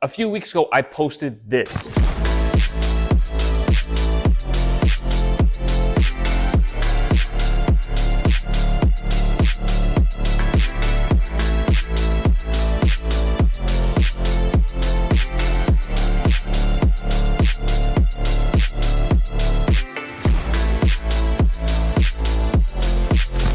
A few weeks ago, I posted this.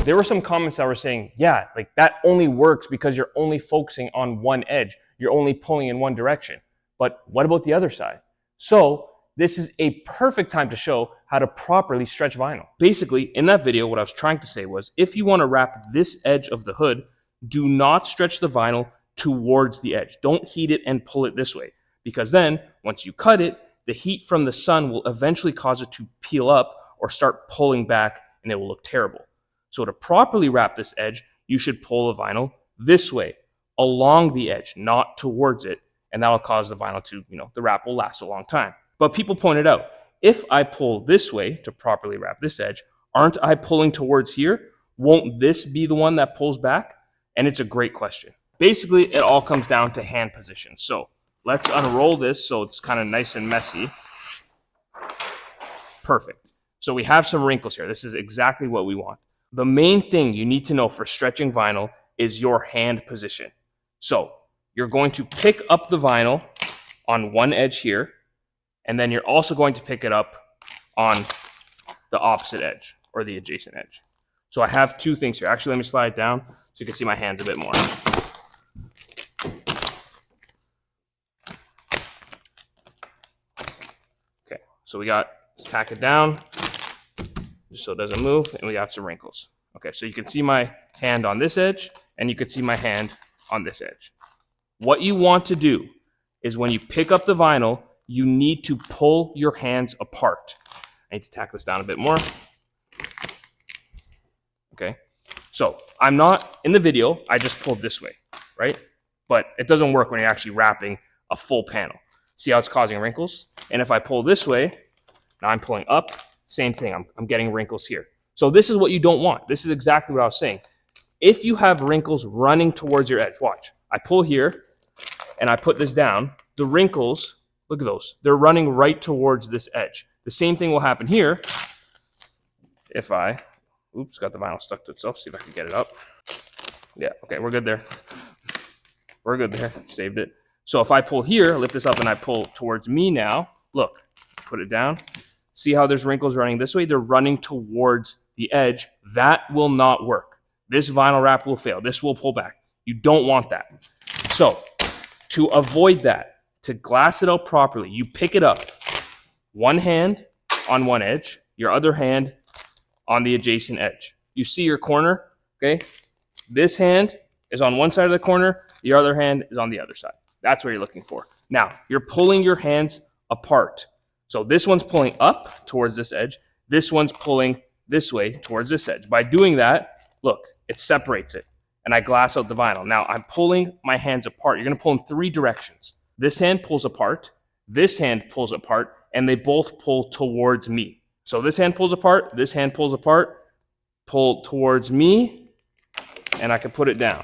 There were some comments that were saying, yeah, like that only works because you're only focusing on one edge. You're only pulling in one direction. But what about the other side? So this is a perfect time to show how to properly stretch vinyl. Basically, in that video, what I was trying to say was, if you want to wrap this edge of the hood, do not stretch the vinyl towards the edge. Don't heat it and pull it this way, because then once you cut it, the heat from the sun will eventually cause it to peel up or start pulling back, and it will look terrible. So to properly wrap this edge, you should pull the vinyl this way, along the edge, not towards it. And that'll cause the vinyl to, the wrap will last a long time. But people pointed out, if I pull this way to properly wrap this edge, aren't I pulling towards here? Won't this be the one that pulls back? And it's a great question. Basically, it all comes down to hand position. So let's unroll this so it's kind of nice and messy. Perfect. So we have some wrinkles here. This is exactly what we want. The main thing you need to know for stretching vinyl is your hand position. So you're going to pick up the vinyl on one edge here, and then you're also going to pick it up on the opposite edge or the adjacent edge. So I have two things here. Actually, let me slide it down so you can see my hands a bit more. Okay, so let's tack it down just so it doesn't move, and we have some wrinkles. Okay, so you can see my hand on this edge, and you can see my hand on this edge. What you want to do is when you pick up the vinyl, you need to pull your hands apart. I need to tack this down a bit more. Okay, so I'm not, in the video, I just pulled this way, right? But it doesn't work when you're actually wrapping a full panel. See how it's causing wrinkles? And if I pull this way, now I'm pulling up, same thing, I'm getting wrinkles here. So this is what you don't want. This is exactly what I was saying. If you have wrinkles running towards your edge, watch. I pull here and I put this down. The wrinkles, look at those. They're running right towards this edge. The same thing will happen here if I, oops, got the vinyl stuck to itself. See if I can get it up. Yeah, okay, we're good there. We're good there, saved it. So if I pull here, lift this up and I pull towards me now, look, put it down. See how there's wrinkles running this way? They're running towards the edge. That will not work. This vinyl wrap will fail. This will pull back. You don't want that. So to avoid that, to glass it out properly, you pick it up. One hand on one edge, your other hand on the adjacent edge. You see your corner, okay? This hand is on one side of the corner. The other hand is on the other side. That's what you're looking for. Now, you're pulling your hands apart. So this one's pulling up towards this edge. This one's pulling this way towards this edge. By doing that, look, it separates it. And I glass out the vinyl. Now I'm pulling my hands apart. You're gonna pull in three directions. This hand pulls apart, this hand pulls apart, and they both pull towards me. So this hand pulls apart, pull towards me, and I can put it down.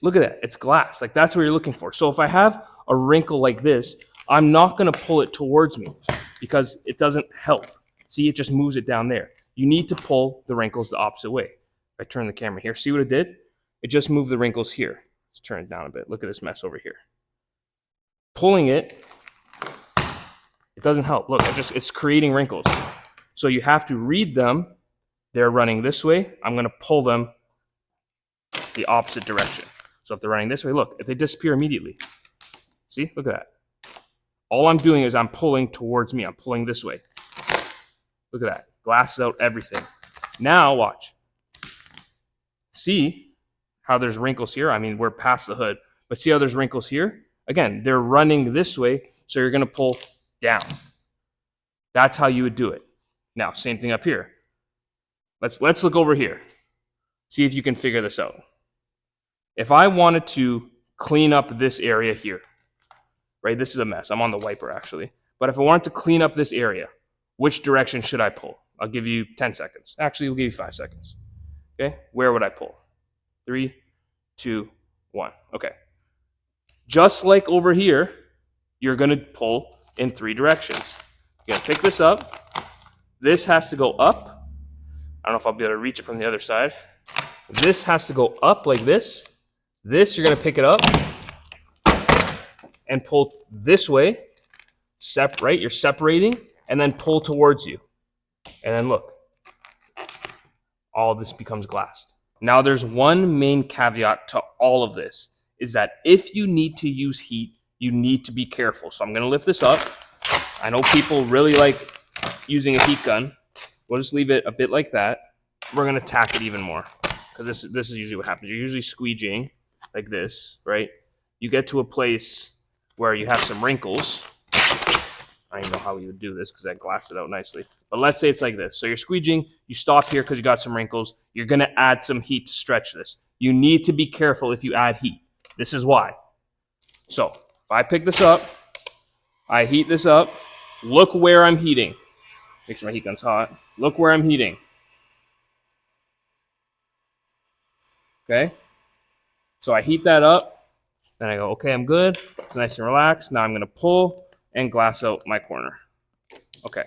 Look at that, it's glass. Like that's what you're looking for. So if I have a wrinkle like this, I'm not gonna pull it towards me because it doesn't help. See, it just moves it down there. You need to pull the wrinkles the opposite way. If I turn the camera here, see what it did? It just moved the wrinkles here. Let's turn it down a bit. Look at this mess over here. Pulling it doesn't help. Look, it's creating wrinkles. So you have to read them. They're running this way. I'm gonna pull them the opposite direction. So if they're running this way, look, if they disappear immediately. See, look at that. All I'm doing is I'm pulling towards me. I'm pulling this way. Look at that. Glasses out everything. Now watch. See how there's wrinkles here? I mean, we're past the hood, but see how there's wrinkles here? Again, they're running this way, so you're gonna pull down. That's how you would do it. Now, same thing up here. Let's look over here. See if you can figure this out. If I wanted to clean up this area here, right? This is a mess. I'm on the wiper actually. But if I wanted to clean up this area, which direction should I pull? I'll give you 10 seconds. Actually, we'll give you 5 seconds. Okay, where would I pull? 3, 2, 1. Okay. Just like over here, you're going to pull in 3 directions. You're going to pick this up. This has to go up. I don't know if I'll be able to reach it from the other side. This has to go up like this. This, you're going to pick it up and pull this way. Right? You're separating, and then pull towards you. And then look. All of this becomes glassed. Now, there's one main caveat to all of this, is that if you need to use heat, you need to be careful. So I'm going to lift this up. I know people really like using a heat gun. We'll just leave it a bit like that. We're going to tack it even more, because this is usually what happens. You're usually squeegeeing like this, right? You get to a place where you have some wrinkles. I don't even know how you would do this because I glassed it out nicely. But let's say it's like this. So you're squeegeeing, you stop here because you got some wrinkles. You're going to add some heat to stretch this. You need to be careful if you add heat. This is why. So if I pick this up, I heat this up. Look where I'm heating. Make sure my heat gun's hot. Look where I'm heating. Okay? So I heat that up. Then I go, okay, I'm good. It's nice and relaxed. Now I'm going to pull and glass out my corner. Okay.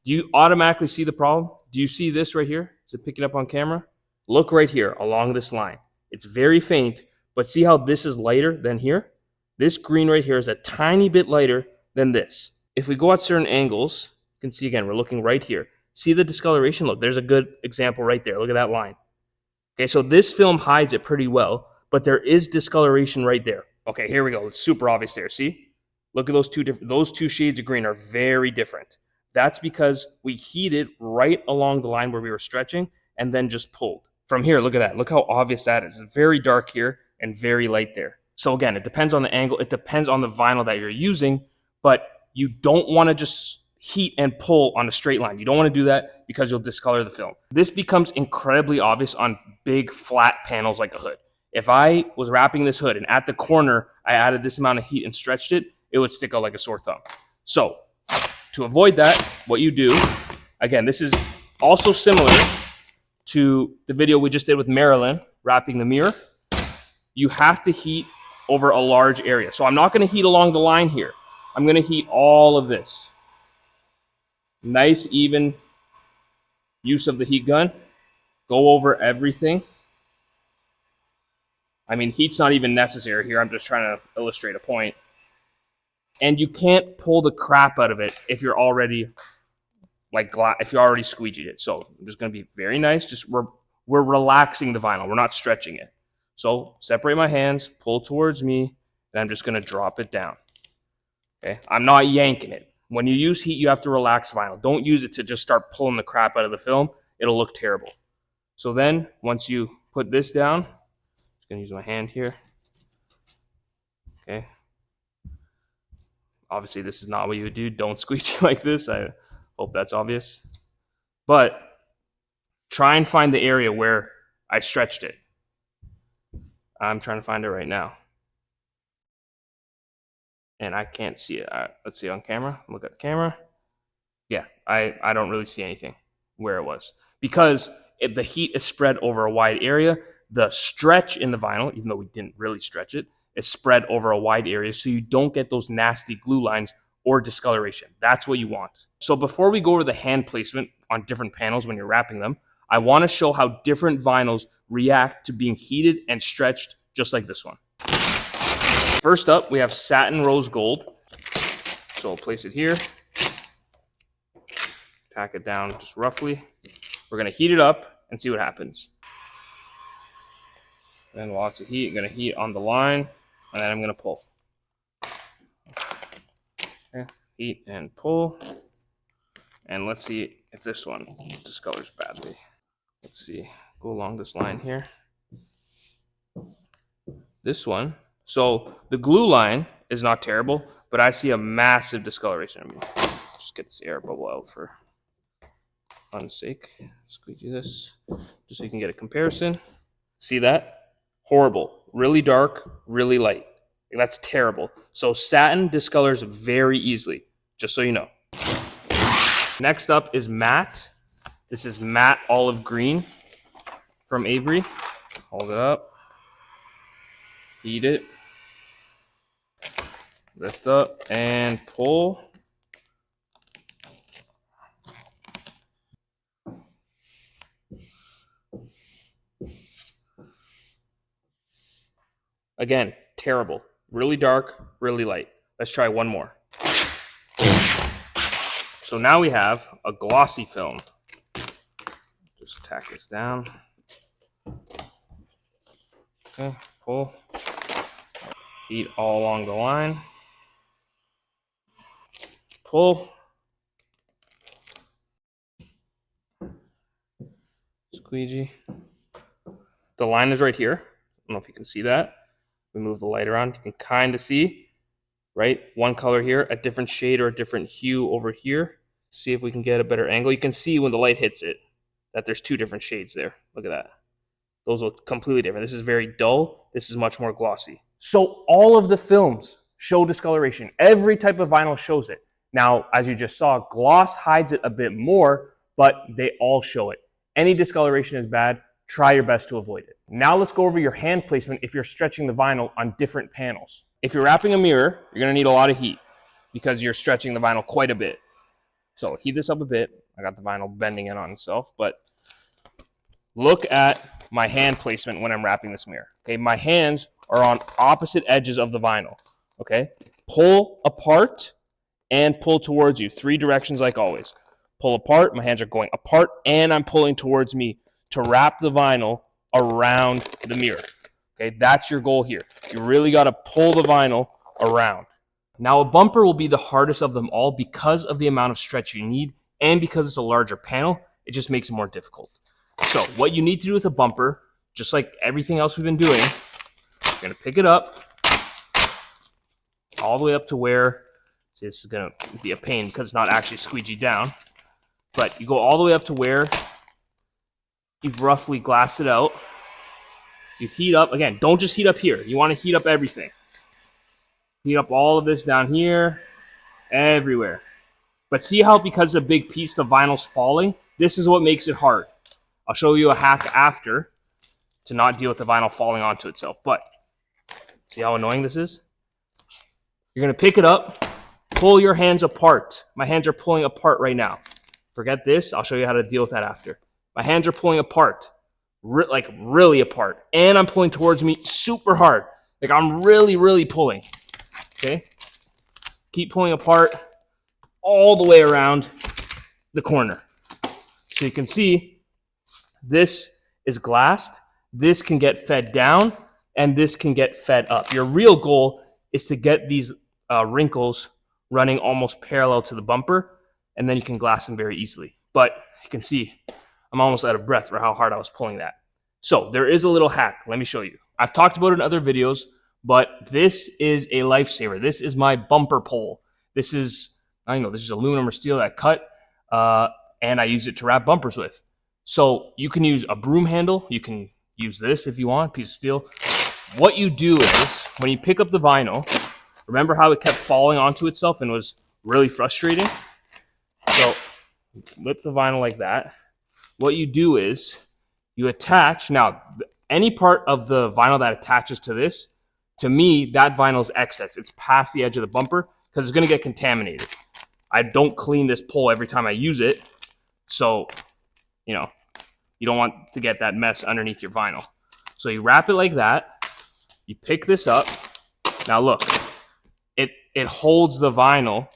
Do you automatically see the problem? Do you see this right here? Is it picking up on camera? Look right here along this line. It's very faint, but see how this is lighter than here? This green right here is a tiny bit lighter than this. If we go at certain angles, you can see again, we're looking right here. See the discoloration? Look, there's a good example right there. Look at that line. Okay, so this film hides it pretty well, but there is discoloration right there. Okay, here we go. It's super obvious there. See? Look at those two shades of green are very different. That's because we heated right along the line where we were stretching and then just pulled. From here, look at that. Look how obvious that is. It's very dark here and very light there. So again, it depends on the angle. It depends on the vinyl that you're using, but you don't want to just heat and pull on a straight line. You don't want to do that because you'll discolor the film. This becomes incredibly obvious on big flat panels like a hood. If I was wrapping this hood and at the corner, I added this amount of heat and stretched it, it would stick out like a sore thumb. So to avoid that, what you do, again, this is also similar to the video we just did with Marilyn wrapping the mirror. You have to heat over a large area. So I'm not going to heat along the line here. I'm going to heat all of this. Nice, even use of the heat gun. Go over everything. I mean, heat's not even necessary here. I'm just trying to illustrate a point. And you can't pull the crap out of it if you're already if you already squeegeed it. So I'm just going to be very nice. Just we're relaxing the vinyl. We're not stretching it. So separate my hands, pull towards me, and I'm just going to drop it down. Okay, I'm not yanking it. When you use heat, you have to relax vinyl. Don't use it to just start pulling the crap out of the film. It'll look terrible. So then once you put this down, I'm just going to use my hand here. Okay. Obviously, this is not what you would do. Don't squeegee like this. I hope that's obvious. But try and find the area where I stretched it. I'm trying to find it right now. And I can't see it. Let's see on camera. Look at the camera. Yeah, I don't really see anything where it was. Because if the heat is spread over a wide area, the stretch in the vinyl, even though we didn't really stretch it, is spread over a wide area so you don't get those nasty glue lines or discoloration. That's what you want. So before we go over the hand placement on different panels when you're wrapping them, I want to show how different vinyls react to being heated and stretched just like this one. First up, we have satin rose gold. So I'll place it here. Tack it down just roughly. We're going to heat it up and see what happens. Then lots of heat. I'm going to heat on the line. And then I'm going to pull. Okay. Heat and pull. And let's see if this one discolors badly. Let's see. Go along this line here. This one. So the glue line is not terrible, but I see a massive discoloration. I mean, just get this air bubble out for fun's sake. Squeegee this just so you can get a comparison. See that? Horrible. Really dark, really light. That's terrible. So satin discolors very easily, just so you know. Next up is matte. This is matte olive green from Avery. Hold it up. Heat it. Lift up and pull. Again, terrible. Really dark, really light. Let's try one more. So now we have a glossy film. Just tack this down. Okay, pull. Feet all along the line. Pull. Squeegee. The line is right here. I don't know if you can see that. We move the light around. You can kind of see, right? One color here, a different shade or a different hue over here. See if we can get a better angle. You can see when the light hits it that there's two different shades there. Look at that. Those look completely different. This is very dull. This is much more glossy. So all of the films show discoloration. Every type of vinyl shows it. Now, as you just saw, gloss hides it a bit more, but they all show it. Any discoloration is bad. Try your best to avoid it. Now let's go over your hand placement if you're stretching the vinyl on different panels. If you're wrapping a mirror, you're gonna need a lot of heat because you're stretching the vinyl quite a bit. So heat this up a bit. I got the vinyl bending in on itself, but look at my hand placement when I'm wrapping this mirror. Okay, my hands are on opposite edges of the vinyl. Okay, pull apart and pull towards you. 3 directions like always. Pull apart, my hands are going apart, and I'm pulling towards me to wrap the vinyl around the mirror. Okay, that's your goal here. You really got to pull the vinyl around. Now a bumper will be the hardest of them all because of the amount of stretch you need and because it's a larger panel, it just makes it more difficult. So what you need to do with a bumper, just like everything else we've been doing, you're gonna pick it up all the way up to where, see, this is gonna be a pain because it's not actually squeegee down, but you go all the way up to where you've roughly glassed it out. You heat up, again, don't just heat up here. You wanna heat up everything. Heat up all of this down here, everywhere. But see how because it's a big piece, the vinyl's falling? This is what makes it hard. I'll show you a hack after to not deal with the vinyl falling onto itself. But see how annoying this is? You're gonna pick it up, pull your hands apart. My hands are pulling apart right now. Forget this, I'll show you how to deal with that after. My hands are pulling apart, like really apart. And I'm pulling towards me super hard. Like I'm really, really pulling, okay? Keep pulling apart all the way around the corner. So you can see this is glassed, this can get fed down, and this can get fed up. Your real goal is to get these wrinkles running almost parallel to the bumper, and then you can glass them very easily. But you can see I'm almost out of breath for how hard I was pulling that. So there is a little hack. Let me show you. I've talked about it in other videos, but this is a lifesaver. This is my bumper pole. This is, I know, this is aluminum or steel that cut, and I use it to wrap bumpers with. So you can use a broom handle. You can use this if you want, a piece of steel. What you do is, when you pick up the vinyl, remember how it kept falling onto itself and was really frustrating? So lift the vinyl like that. What you do is you attach, now any part of the vinyl that attaches to this, to me, that vinyl is excess. It's past the edge of the bumper because it's gonna get contaminated. I don't clean this pole every time I use it. So, you know, you don't want to get that mess underneath your vinyl. So you wrap it like that. You pick this up. Now look, it holds the vinyl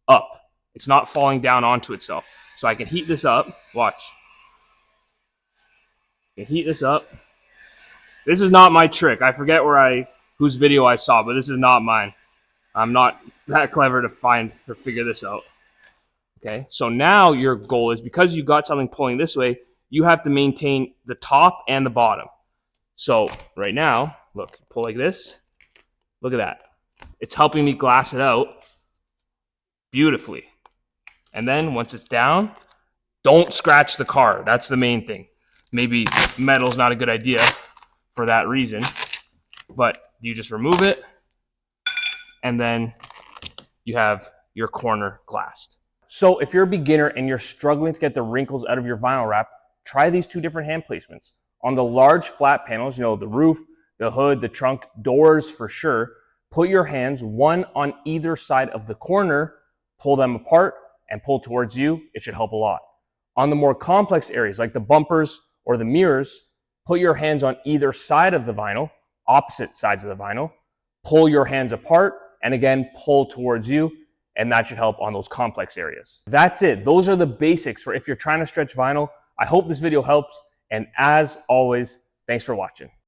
up. It's not falling down onto itself. So I can heat this up. Watch. I can heat this up. This is not my trick. I forget whose video I saw, but this is not mine. I'm not that clever to find or figure this out. Okay, so now your goal is, because you got something pulling this way, you have to maintain the top and the bottom. So right now, look, pull like this. Look at that. It's helping me glass it out beautifully. And then once it's down, don't scratch the car. That's the main thing. Maybe metal's not a good idea for that reason, but you just remove it, and then you have your corner glassed. So if you're a beginner and you're struggling to get the wrinkles out of your vinyl wrap, try these 2 different hand placements. On the large flat panels, you know, the roof, the hood, the trunk, doors for sure, put your hands one on either side of the corner, pull them apart and pull towards you. It should help a lot. On the more complex areas like the bumpers or the mirrors, put your hands on either side of the vinyl, opposite sides of the vinyl, pull your hands apart and again, pull towards you, and that should help on those complex areas. That's it. Those are the basics for if you're trying to stretch vinyl. I hope this video helps. And as always, thanks for watching.